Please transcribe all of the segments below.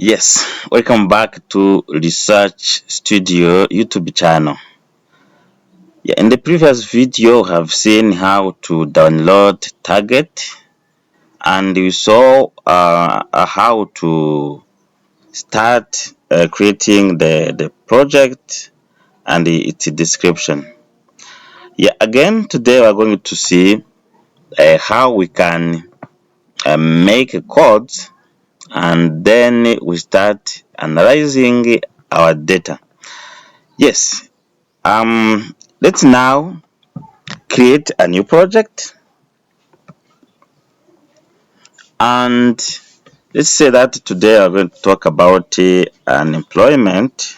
Yes, welcome back to Research Studio YouTube channel. Yeah, in the previous video, we have seen how to download Taguette, and we saw how to start creating the project and its description. Yeah, again today we're going to see how we can make a code, and then we start analyzing our data. Yes, let's now create a new project, and let's say that today I'm going to talk about unemployment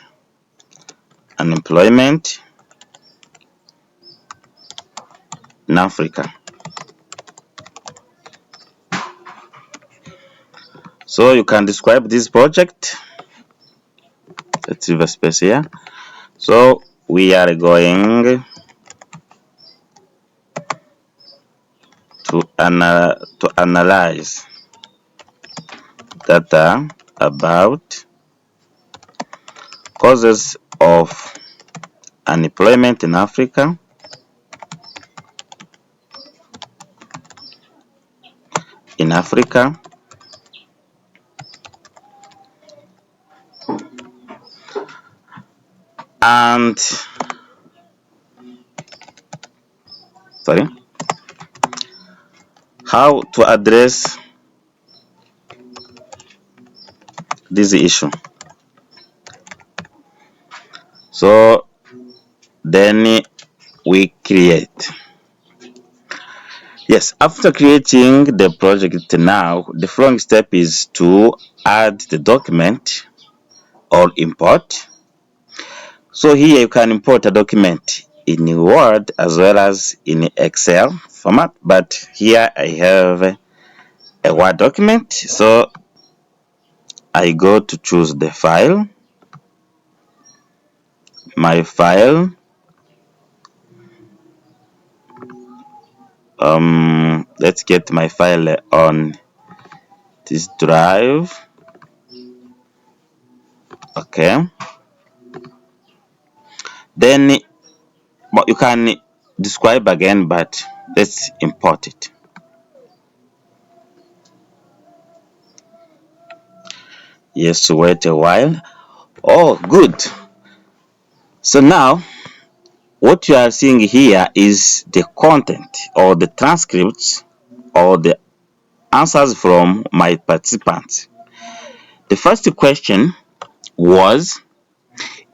in Africa. So you can describe this project. Let's leave a space here. So we are going to analyze data about causes of unemployment in Africa, in Africa, and sorry, how to address this issue. So then we create. Yes, after creating the project, now the following step is to add the document or import. So here you can import a document in Word as well as in Excel format, but here I have a Word document. So I go to choose the file, my file. Let's get my file on this drive. Okay. Then you can describe again, but let's import it. Yes, wait a while. Oh, good. So now what you are seeing here is the content or the transcripts or the answers from my participants. The first question was,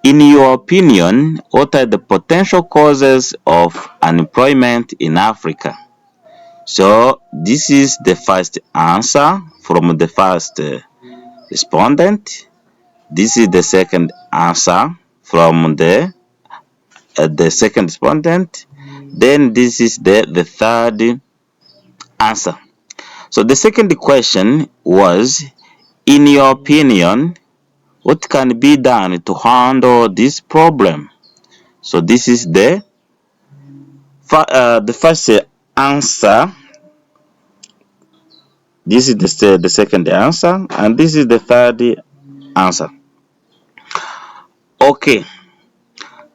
in your opinion, what are the potential causes of unemployment in Africa? So this is the first answer from the first respondent. This is the second answer from the second respondent. Then this is the third answer. So the second question was, in your opinion, what can be done to handle this problem? So this is the first answer. This is the second answer, and this is the third answer. Okay,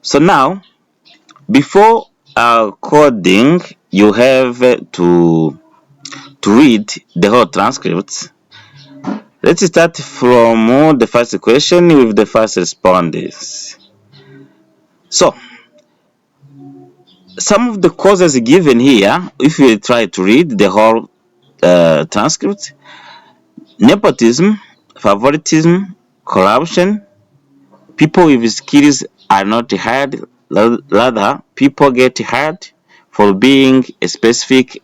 so now before coding, you have to read the whole transcript. Let's start from the first question with the first respondents. So some of the causes given here, if you try to read the whole transcript: nepotism, favoritism, corruption, people with skills are not hired, rather people get hired for being a specific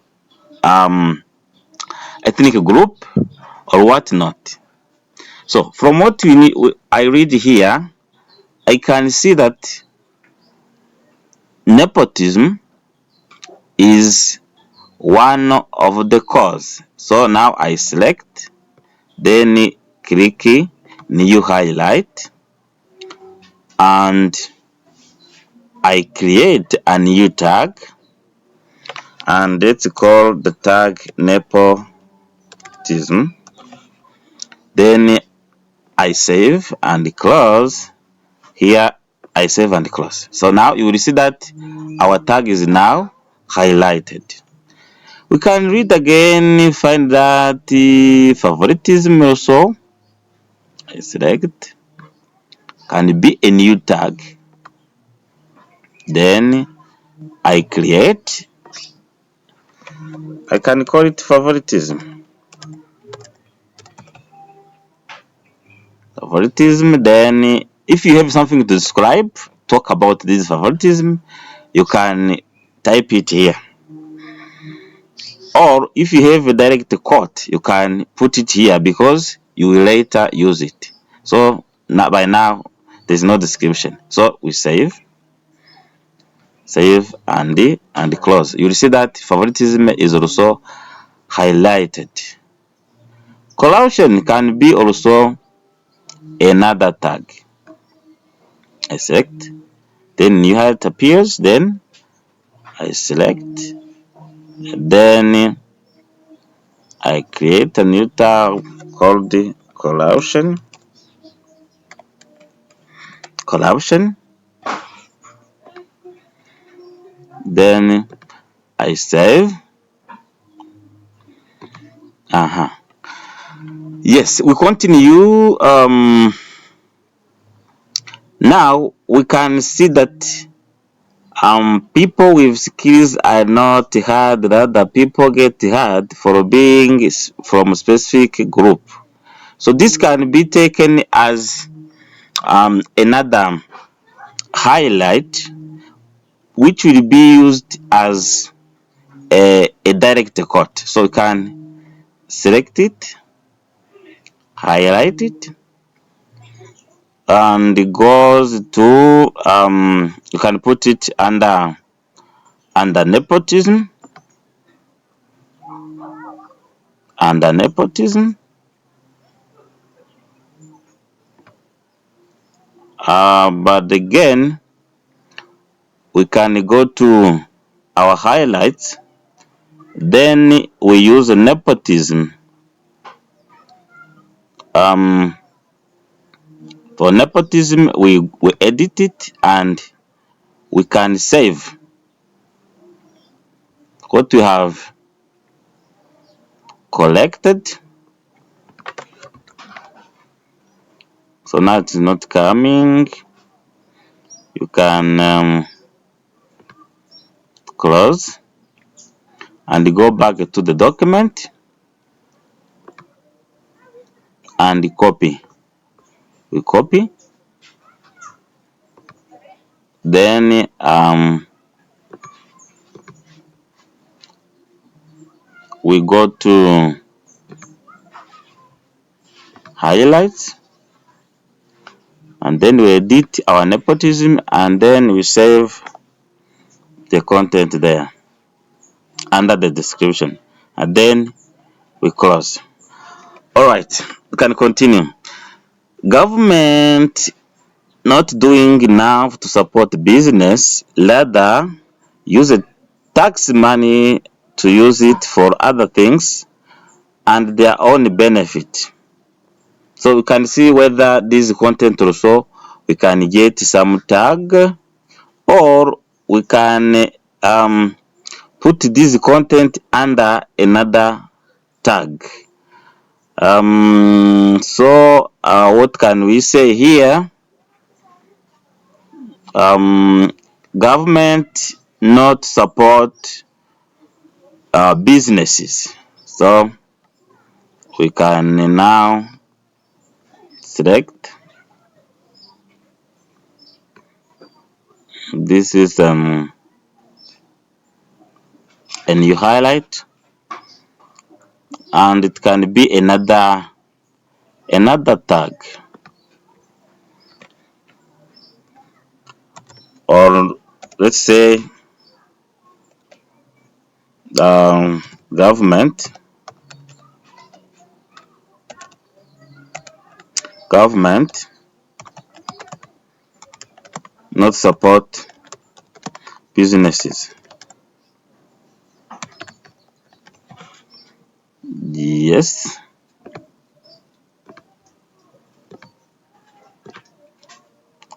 ethnic group or whatnot. So from what I read here, I can see that nepotism is one of the cause. So now I select, then click new highlight, and I create a new tag, and let's call the tag nepotism. Then I I save and close. Here I save and close. So now you will see that our tag is now highlighted. We can read again, find that favoritism also. I select, can be a new tag. Then I create. I can call it favoritism. Favoritism. Then if you have something to describe, talk about this favoritism, you can type it here. Or if you have a direct quote, you can put it here because you will later use it. So now, by now, there's no description. So we save and close. You'll see that favoritism is also highlighted. Collation can be also another tag. I select, then new highlight appears, then I select, then I create a new tag called collation. Then I save. Yes, we continue. Now we can see that people with skills are not hard, rather people get hard for being from a specific group. So this can be taken as another highlight, which will be used as a direct cut. So you can select it, highlight it, and it goes to you can put it under nepotism, under nepotism. But again, we can go to our highlights, then we use nepotism. For nepotism, we edit it and we can save what we have collected. So now it's not coming. You can close and go back to the document and copy. We copy, then we go to highlights, and then we edit our nepotism, and then we save the content there under the description, and then we close. All right, we can continue. Government not doing enough to support business, rather use tax money to use it for other things and their own benefit. So we can see whether this content also we can get some tag, or we can put this content under another tag. So what can we say here? Government not support businesses. So we can now select. This is a new highlight, and it can be another tag, or let's say government not support businesses. Yes.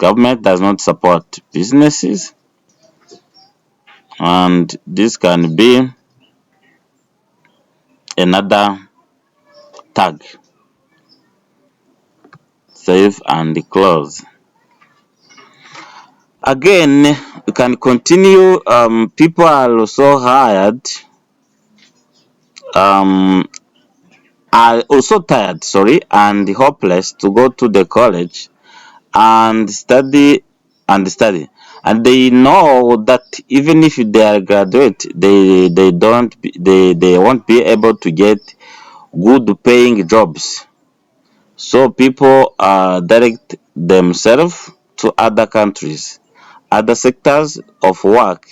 Government does not support businesses, and this can be another tag. Save and close. Again, you can continue. People are also hired, um, are also tired, sorry, and hopeless to go to the college and study, and they know that even if they are graduate, they won't be able to get good paying jobs. So people direct themselves to other countries, other sectors of work,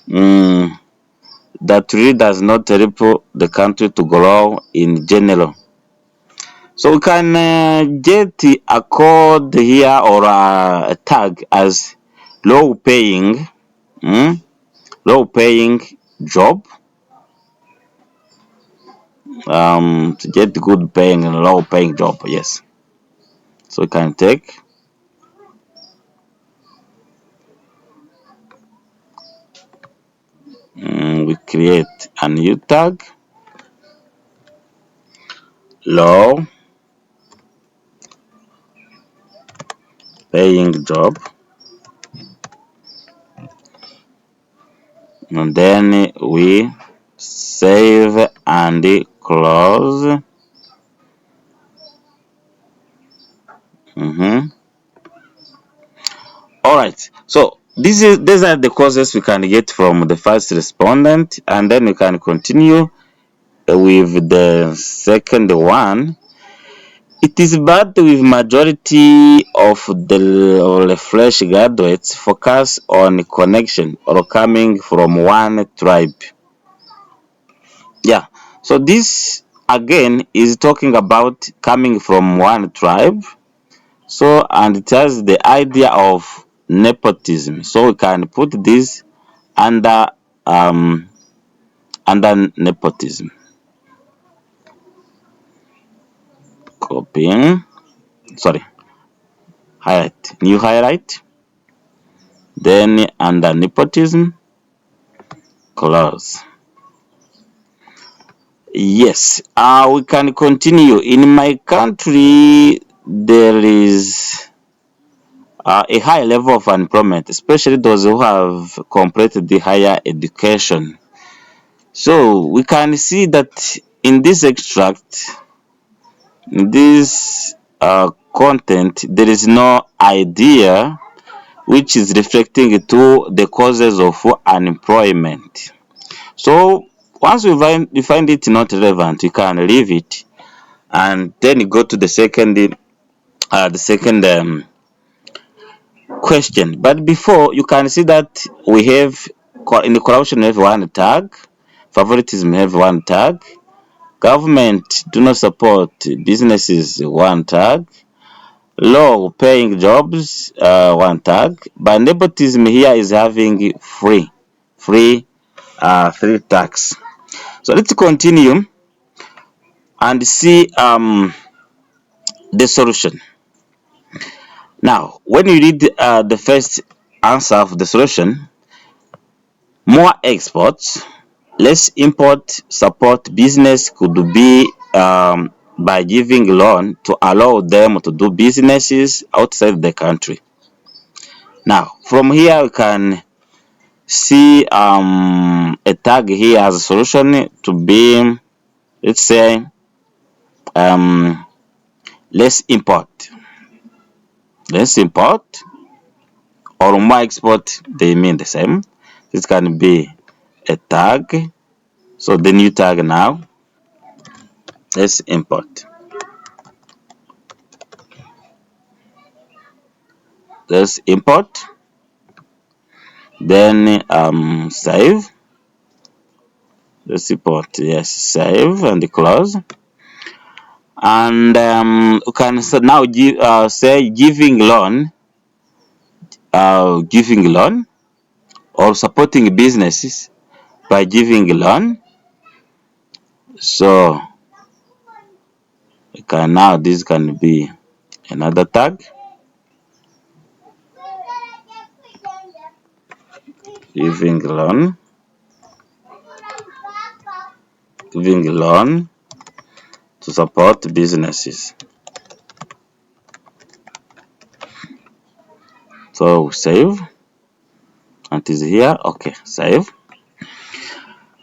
mm, that really does not help the country to grow in general. So we can get a code here or a tag as low paying, mm, low paying job, to get good paying and low paying job. Yes. So we can take, we create a new tag, low paying job, and then we save and close. Mhm. All right. So these are the causes we can get from the first respondent, and then we can continue with the second one. It is bad with majority of the fresh graduates focus on connection or coming from one tribe. Yeah. So this again is talking about coming from one tribe. So and it has the idea of nepotism. So we can put this under um under nepotism. Copying, sorry, highlight, new highlight, then under nepotism, close. Yes, we can continue. In my country, there is a high level of unemployment, especially those who have completed the higher education. So we can see that in this extract, in this content, there is no idea which is reflecting to the causes of unemployment. So once we find it not relevant, we can leave it and then go to the second question. But before, you can see that we have in the corruption we have one tag, favoritism we have one tag, government do not support businesses one tag, low paying jobs one tag, but nepotism here is having free tax. So let's continue and see the solution. Now, when you read the first answer of the solution, more exports, less import support business could be by giving loan to allow them to do businesses outside the country. Now, from here we can see a tag here as a solution to be, let's say, um, less import. Less import or more export, they mean the same. This can be a tag. So the new tag now, let's import. Let's import. Then save. Let's import. Yes, save and close. And we can now say giving loan or supporting businesses by giving loan. So we can now this can be another tag. giving loan to support businesses. So save, and it is here. Okay, save.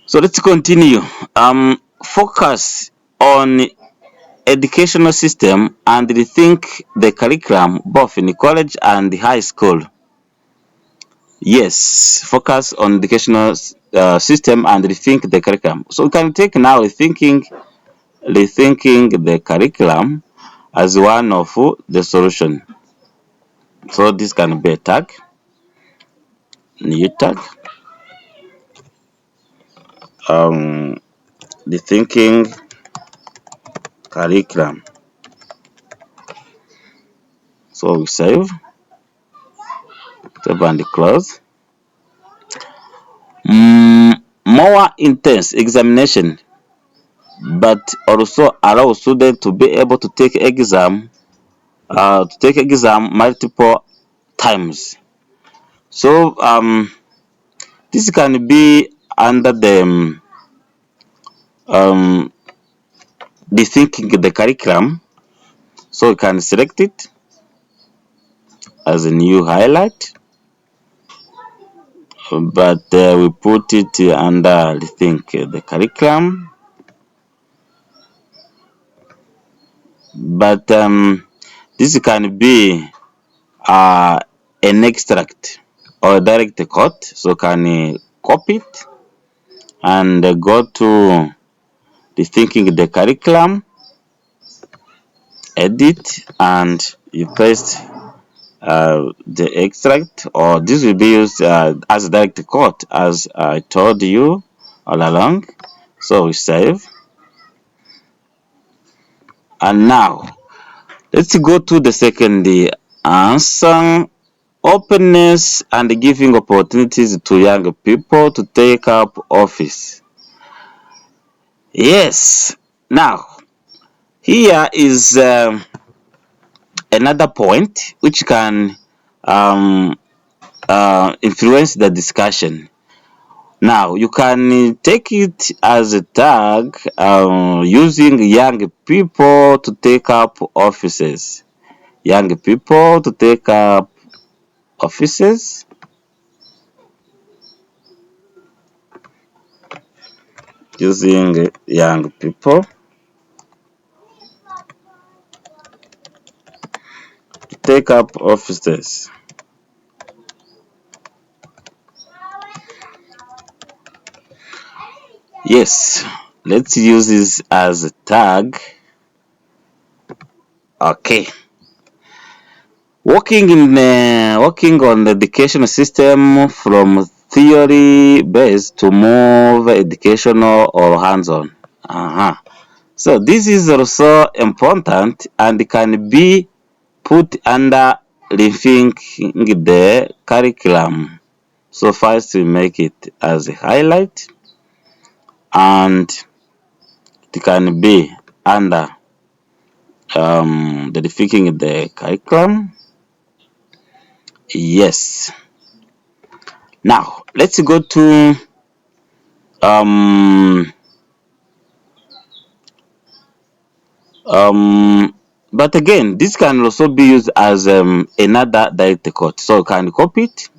So let's continue. Focus on educational system and rethink the curriculum both in college and high school. Yes, focus on educational system and rethink the curriculum. So we can take now rethinking the curriculum as one of the solution. So this can be a tag, new tag, um, rethinking curriculum. So we save and close. More intense examination, but also allow students to be able to take exam multiple times. So this can be under the rethinking the curriculum. So you can select it as a new highlight, but we put it under rethink the curriculum. But this can be an extract or a direct quote. So can copy it and go to rethinking the curriculum, edit, and you paste the extract, or this will be used as a direct quote as I told you all along. So we save, and now let's go to the second answer. Openness and giving opportunities to young people to take up office. Yes. Now here is another point which can influence the discussion. Now you can take it as a tag using young people to take up offices. Young people to take up offices. Using young people to take up offices. Yes, let's use this as a tag. Okay. Working on the education system from theory based to more educational or hands-on. So this is also important and can be put under rethinking the curriculum. So first we make it as a highlight, and it can be under the rethinking the curriculum. Yes. Now let's go to but again this can also be used as another direct quote. So you can copy it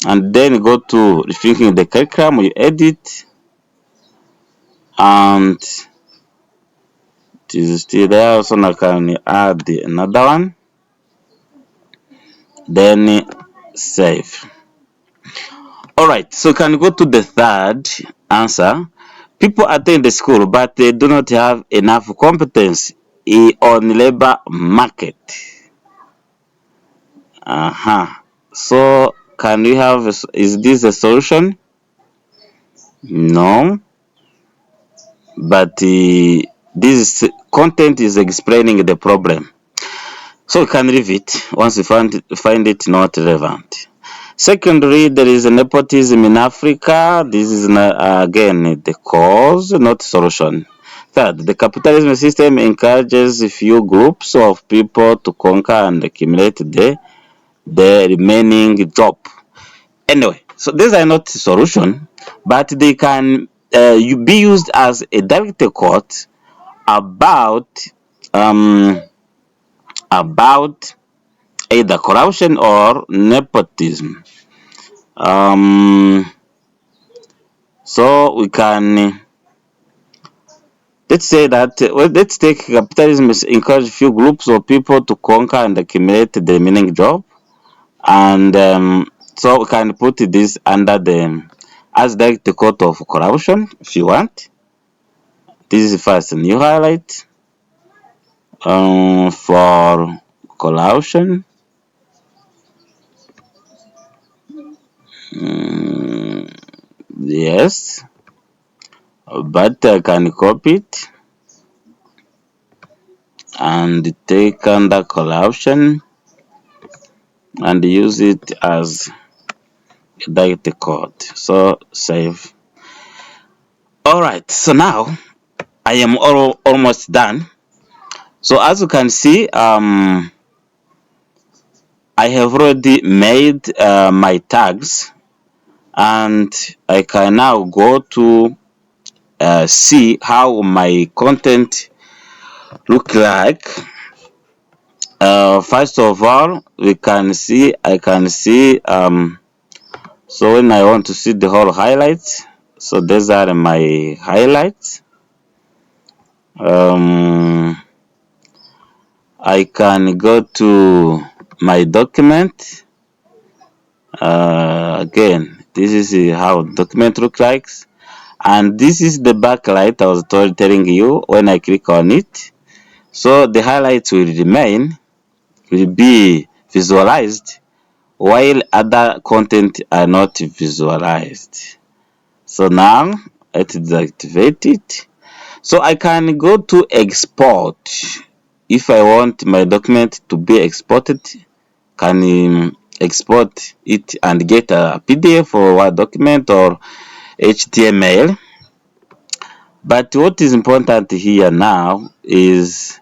and then go to rethinking the curriculum, you edit, and it is still there. So now can add another one, then save. Alright, so can go to the third answer. People attend the school but they do not have enough competence on labor market. So can we have is this a solution? No, but this content is explaining the problem. So we can leave it once we find it not relevant. Secondly, there is nepotism in Africa. This is again the cause, not solution. Third, the capitalism system encourages few groups of people to conquer and accumulate the remaining job. Anyway, so these are not solution, but they can be used as a direct quote about um, about either corruption or nepotism. Um, so we can let's say that let's take capitalism is encourage few groups of people to conquer and accumulate the remaining job, and so we can put this under the as direct quote of corruption if you want. This is first new highlight for corruption. Mm, yes, but I can copy it and take under corruption and use it as direct code. So save. Alright, so now I am almost done. So as you can see, I have already made my tags, and I can now go to see how my content look like. First of all, I can see so when I want to see the whole highlights, so these are my highlights. I can go to my document. Again, this is how document looks like, and this is the backlight I was telling you when I click on it. So the highlights will remain, will be visualized, while other content are not visualized. So now let's deactivate it. So I can go to export. If I want my document to be exported, can export it and get a PDF or Word document or HTML. But what is important here now is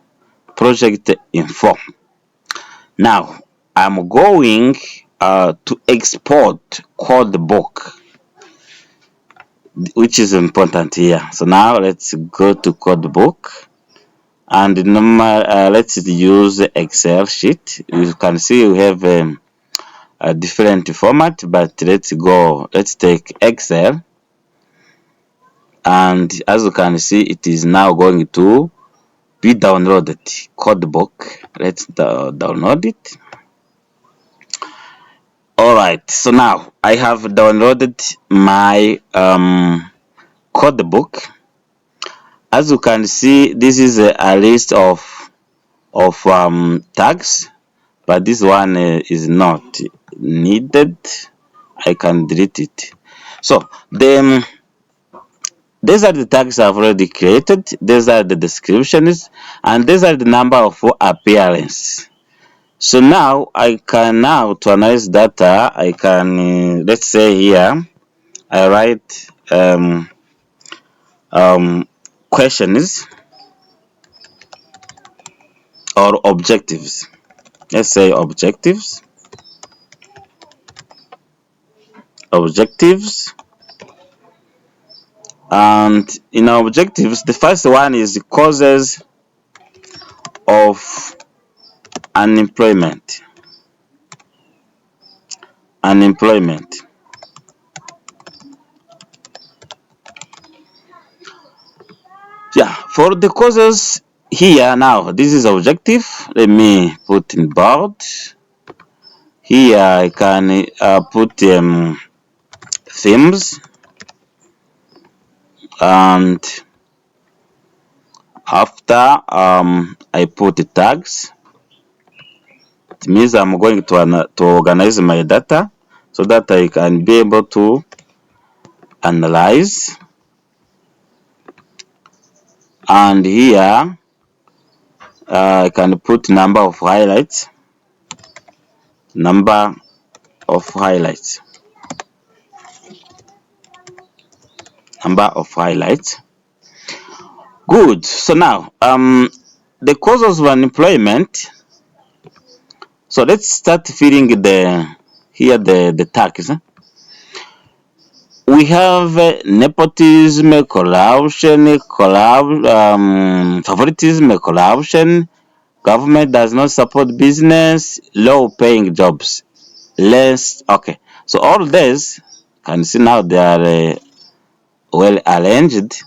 project info. Now I'm going to export code book, which is important here. So now let's go to code book, and let's use Excel sheet. You can see we have a different format, but let's take Excel, and as you can see it is now going to be downloaded code book. Let's download it. Alright, so now I have downloaded my code book. As you can see, this is a list of tags, but this one is not needed. I can delete it. So these are the tags I've already created. These are the descriptions, and these are the number of appearance. So now I can to analyze data. I can let's say here I write questions or objectives. Let's say objectives, and in our objectives, the first one is the causes of unemployment. Unemployment. Yeah, for the causes here now, this is objective. Let me put in bold. Here I can put themes, and after I put the tags. It means I'm going to organize my data so that I can be able to analyze. And here I can put number of highlights. Number of highlights. Number of highlights. Good. So now the causes of unemployment. So let's start filling the tags. We have nepotism, corruption, favoritism, corruption. Government does not support business, low-paying jobs. Less. Okay. So all this can see now they are well arranged.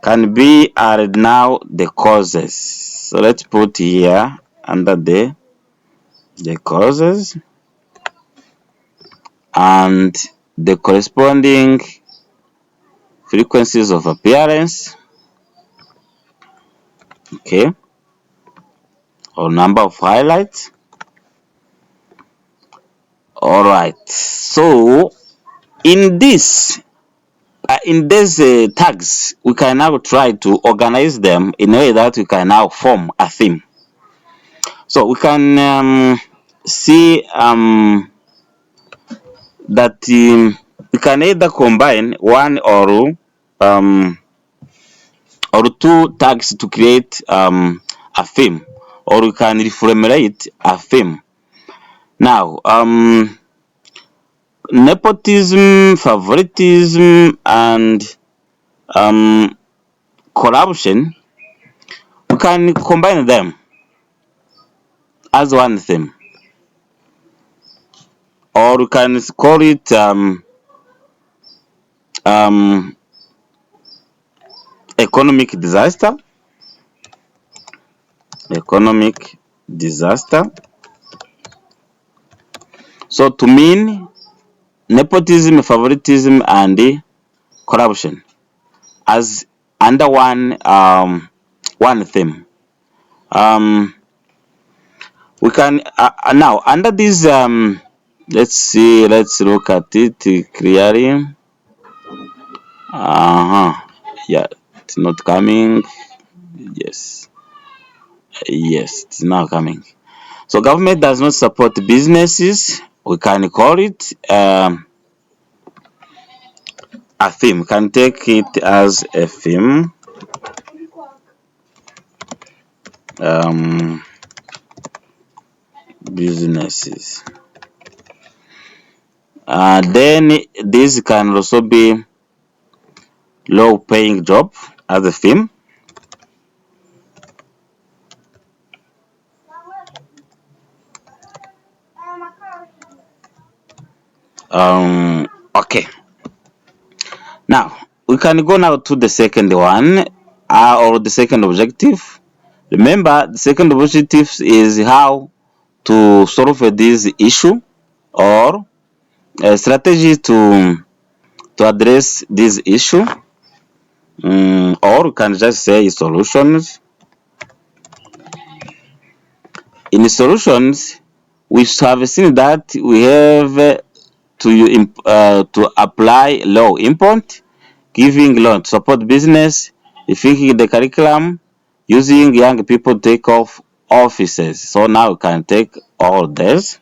Can be are now the causes. So let's put here under the causes and the corresponding frequencies of appearance, okay, or number of highlights. All right. So in these tags, we can now try to organize them in a way that we can now form a theme. So we can see that we can either combine one um, or two tags to create a theme, or we can reformulate a theme. Now, nepotism, favoritism, and um, corruption, we can combine them as one theme, or we can call it um, economic disaster. Economic disaster. So to mean nepotism, favoritism, and corruption as under one theme. Um, we can now under this let's see, let's look at it clearly. Yeah, it's not coming. Yes, yes, it's now coming. So government does not support businesses. We can call it a theme. Can take it as a theme. Um, businesses. Then this can also be low paying job as a theme. Okay. Now we can go now to the second one or the second objective. Remember, the second objective is how to solve this issue or a strategy to address this issue. Or you can just say solutions. In solutions, we have seen that we have to apply law import, giving loan to support business, rethinking the curriculum, using young people to take off offices. So now we can take all this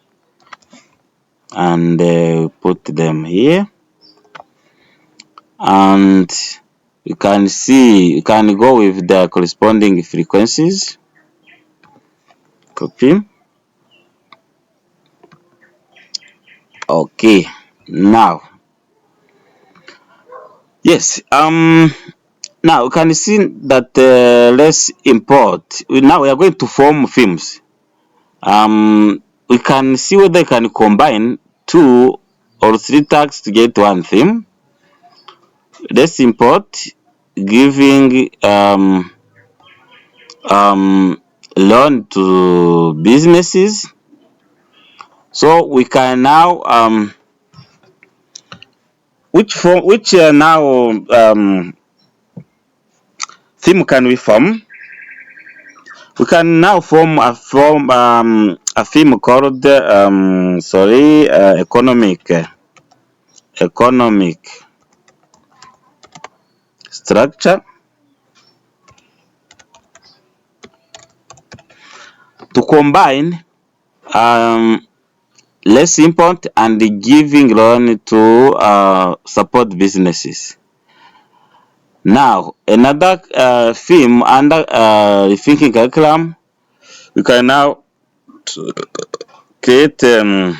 and put them here, and you can see you can go with the corresponding frequencies. Copy. Okay. Now, yes. Now you can see that let's import. Now we are going to form themes. We can see whether we can combine two or three tags to get one theme. Let's import giving loan to businesses. So we can now which now theme can we form? We can now form a theme called economic structure to combine less import and giving loan to support businesses. Now another theme under thinking curriculum, we can now create a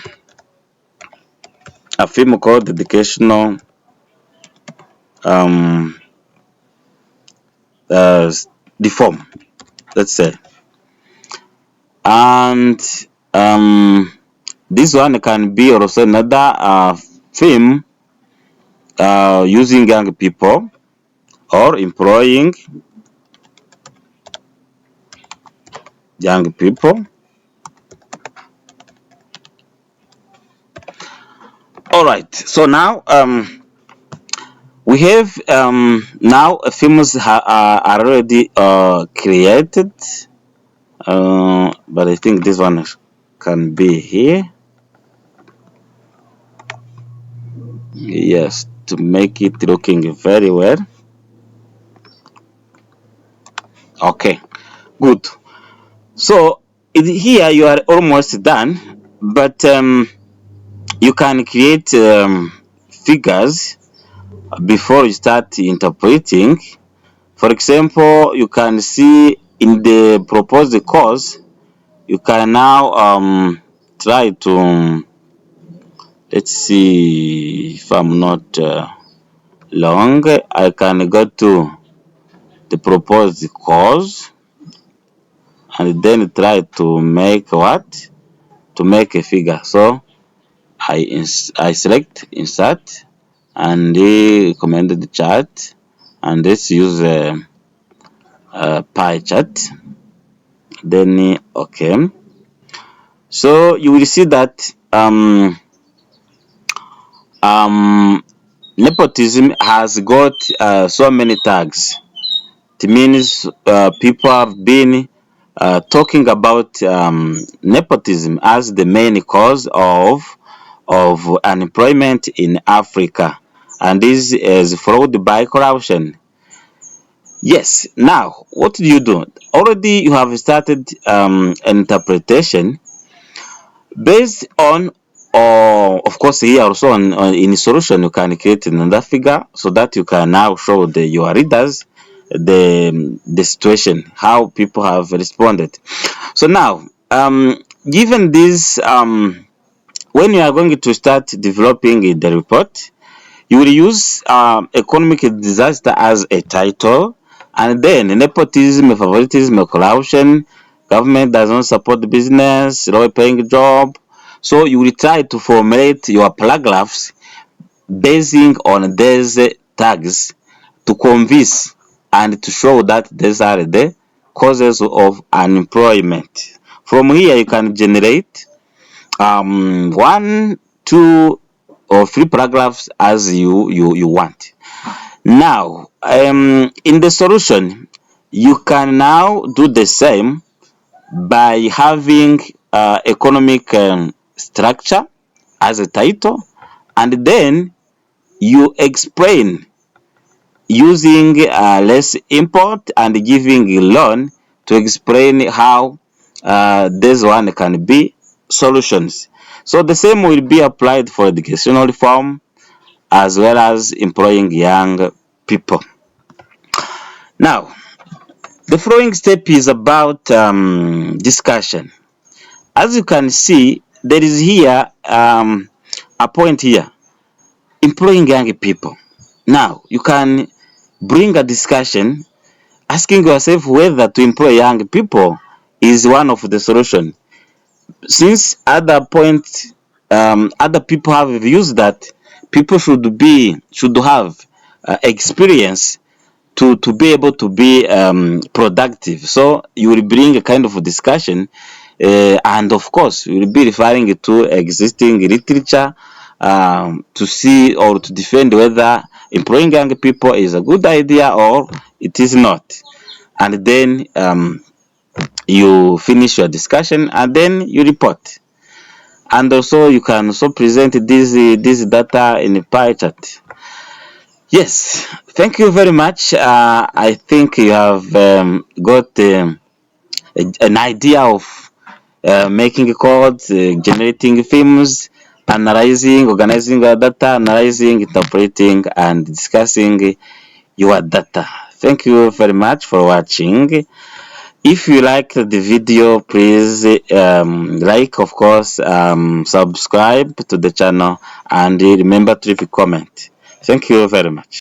theme called educational um, the form, let's say. And this one can be also another theme using young people or employing young people. All right. So now we have now themes are already created, but I think this one can be here. Yes, to make it looking very well. Okay, good. So here you are almost done, but you can create figures before you start interpreting. For example, you can see in the proposed course, you can now try to, let's see if I'm not long, I can go to the proposed course and then try to make what? To make a figure. So I select insert and recommend the chart, and let's use a pie chart. Then okay. So you will see that nepotism has got so many tags. It means people have been talking about nepotism as the main cause of unemployment in Africa, and this is fraud by corruption. Yes. Now, what do you do? Already, you have started an interpretation based on, or of course, here also in solution, you can create another figure so that you can now show your readers the situation, how people have responded. So now, given this, when you are going to start developing the report, you will use economic disaster as a title, and then nepotism, favoritism, corruption, government does not support the business, low paying job. So you will try to formulate your paragraphs basing on these tags to convince and to show that these are the causes of unemployment. From here, you can generate one, two, or three paragraphs as you want. Now, in the solution, you can now do the same by having economic structure as a title, and then you explain using less import and giving a loan to explain how this one can be solutions. So the same will be applied for educational reform as well as employing young people. Now, the following step is about discussion. As you can see, there is here a point here, employing young people. Now, you can bring a discussion asking yourself whether to employ young people is one of the solution. Since other people have views that people should have experience to be able to be productive. So you will bring a kind of a discussion, and of course you will be referring to existing literature to see or to defend whether employing young people is a good idea or it is not. And then you finish your discussion and then you report. And also you can also present this data in a pie chart. Yes, thank you very much. I think you have got an idea of making codes, generating films, analyzing, organizing your data, analyzing, interpreting, and discussing your data. Thank you very much for watching. If you like the video, please like, of course, subscribe to the channel, and remember to leave a comment. Thank you very much.